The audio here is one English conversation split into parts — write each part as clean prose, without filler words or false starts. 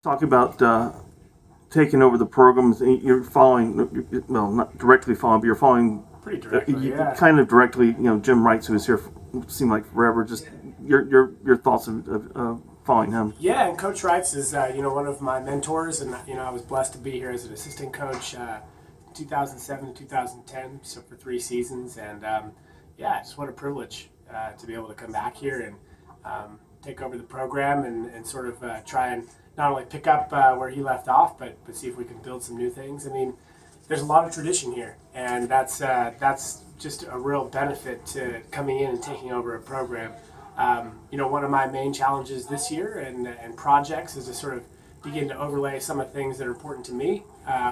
Talk about taking over the programs. You're following, well, not directly following, but you're following Pretty directly, yeah. kind of directly. Jim Reitz, who was here, seemed like forever. Just your thoughts of following him. Yeah, and Coach Reitz is one of my mentors, and I was blessed to be here as an assistant coach, 2007 to 2010, so for 3 seasons, and just what a privilege to be able to come back here and take over the program and sort of try and not only pick up where he left off, but see if we can build some new things. I mean, there's a lot of tradition here, and that's just a real benefit to coming in and taking over a program. One of my main challenges this year and projects is to sort of begin to overlay some of the things that are important to me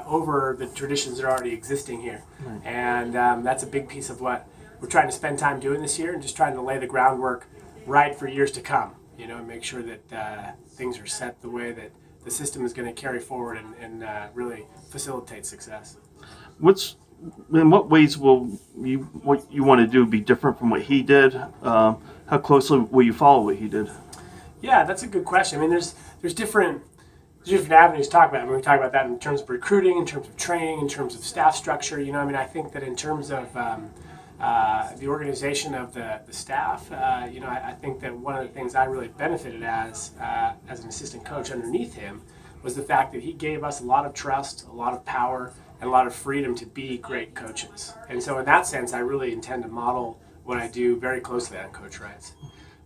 over the traditions that are already existing here. Right. And that's a big piece of what we're trying to spend time doing this year, and just trying to lay the groundwork right for years to come, and make sure that things are set the way that the system is going to carry forward and really facilitate success. In what ways will what you want to do be different from what he did? How closely will you follow what he did? Yeah, that's a good question. I mean, there's different avenues to talk about. I mean, we talk about that in terms of recruiting, in terms of training, in terms of staff structure. I think that in terms of the organization of the staff, I think that one of the things I really benefited as an assistant coach underneath him was the fact that he gave us a lot of trust, a lot of power, and a lot of freedom to be great coaches. And so in that sense, I really intend to model what I do very closely on Coach Reitz.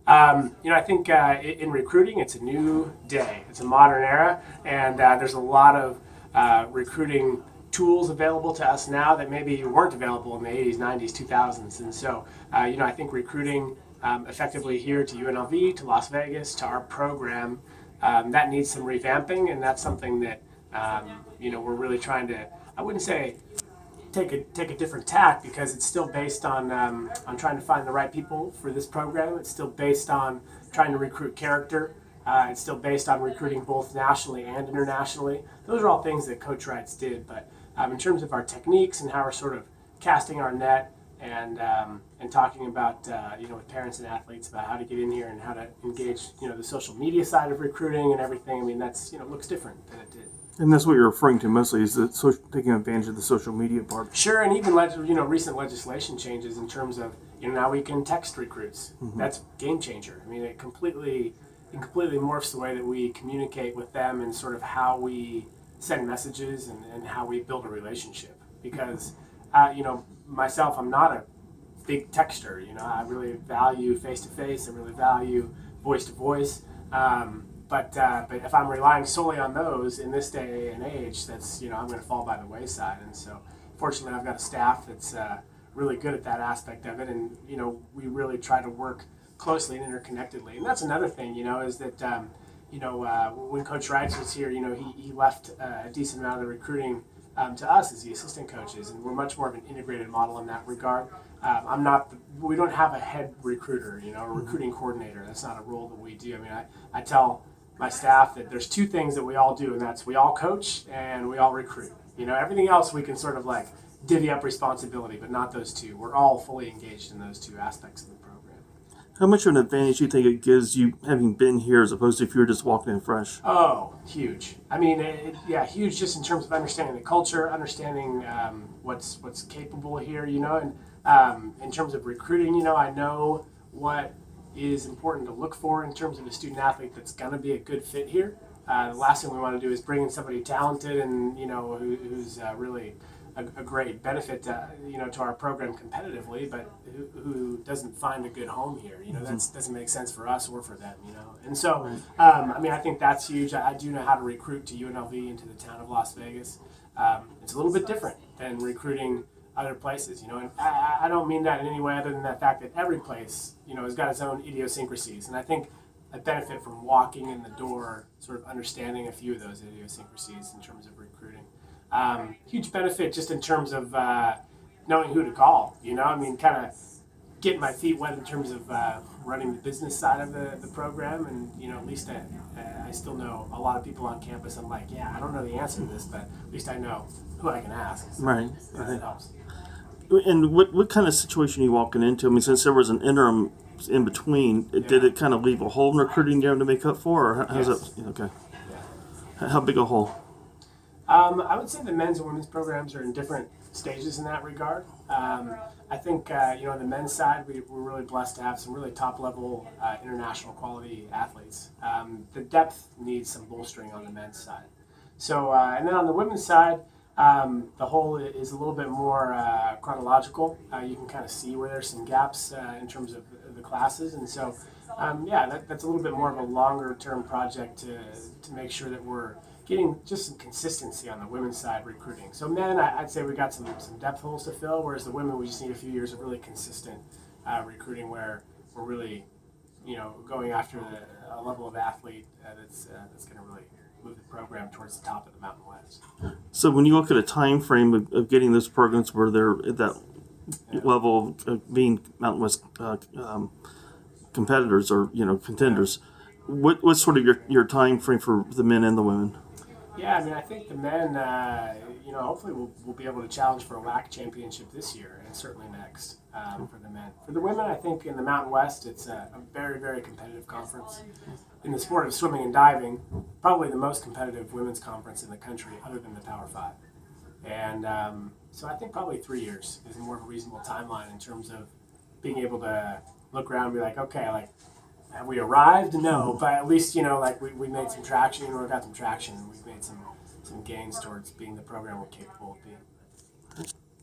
I think in recruiting, it's a new day. It's a modern era, and there's a lot of recruiting tools available to us now that maybe weren't available in the 80s, 90s, 2000s. And so, I think recruiting effectively here to UNLV, to Las Vegas, to our program, that needs some revamping, and that's something that, we're really trying to, I wouldn't say take a different tack, because it's still based on trying to find the right people for this program. It's still based on trying to recruit character. It's still based on recruiting both nationally and internationally. Those are all things that Coach Reitz did, but in terms of our techniques and how we're sort of casting our net and talking about with parents and athletes about how to get in here and how to engage the social media side of recruiting and everything. I mean, that's looks different than it did. And that's what you're referring to mostly, is taking advantage of the social media part. Sure, and even recent legislation changes in terms of now we can text recruits. Mm-hmm. That's game changer. I mean, it completely morphs the way that we communicate with them and sort of how we send messages and how we build a relationship. Because myself, I'm not a big texter. I really value face to face. I really value voice to voice. But if I'm relying solely on those in this day and age, that's I'm going to fall by the wayside. And so, fortunately, I've got a staff that's really good at that aspect of it, and we really try to work closely and interconnectedly. And that's another thing, is that when Coach Reitz was here, he left a decent amount of the recruiting to us as the assistant coaches, and we're much more of an integrated model in that regard. We don't have a head recruiter, a recruiting coordinator. That's not a role that we do. I mean, I tell my staff that there's 2 things that we all do, and that's we all coach and we all recruit. Everything else we can sort of like divvy up responsibility, but not those 2. We're all fully engaged in those 2 aspects of the program. How much of an advantage do you think it gives you having been here as opposed to if you were just walking in fresh? Oh, huge. I mean, huge just in terms of understanding the culture, understanding what's capable here, and in terms of recruiting, I know what is important to look for in terms of a student athlete that's going to be a good fit here. The last thing we want to do is bring in somebody talented and who's really a great benefit to our program competitively, but who doesn't find a good home here. That doesn't make sense for us or for them. And so I think that's huge. I do know how to recruit to UNLV into the town of Las Vegas. It's a little bit different than recruiting other places, and I don't mean that in any way other than the fact that every place, has got its own idiosyncrasies, and I think I benefit from walking in the door, sort of understanding a few of those idiosyncrasies in terms of recruiting. Huge benefit just in terms of knowing who to call, kind of getting my feet wet in terms of running the business side of the program, and at least I still know a lot of people on campus. I'm like, I don't know the answer to this, but at least I know who I can ask. So right. That helps. And what kind of situation are you walking into? I mean, since there was an interim in between, did it kind of leave a hole in recruiting there to make up for, or how's Yes. that? Okay. How big a hole? I would say the men's and women's programs are in different stages in that regard. I think on the men's side, we're really blessed to have some really top-level international quality athletes. The depth needs some bolstering on the men's side. So, and then on the women's side, the whole is a little bit more chronological. You can kind of see where there's some gaps in terms of the classes, and so that's a little bit more of a longer-term project to make sure that we're getting just some consistency on the women's side recruiting. So men, I'd say we got some depth holes to fill, whereas the women, we just need a few years of really consistent recruiting where we're really, going after a level of athlete that's going to really move the program towards the top of the Mountain West. So when you look at a time frame of getting those programs where they're at that level of being Mountain West competitors or contenders, what's sort of your time frame for the men and the women? Yeah, I mean, I think the men, hopefully we'll be able to challenge for a WAC championship this year and certainly next for the men. For the women, I think in the Mountain West, it's a very, very competitive conference. In the sport of swimming and diving, probably the most competitive women's conference in the country other than the Power Five. And so I think probably 3 years is more of a reasonable timeline in terms of being able to look around and be like, okay, have we arrived? No, but at least, we made some traction, we got some traction, and we've made some gains towards being the program we're capable of being.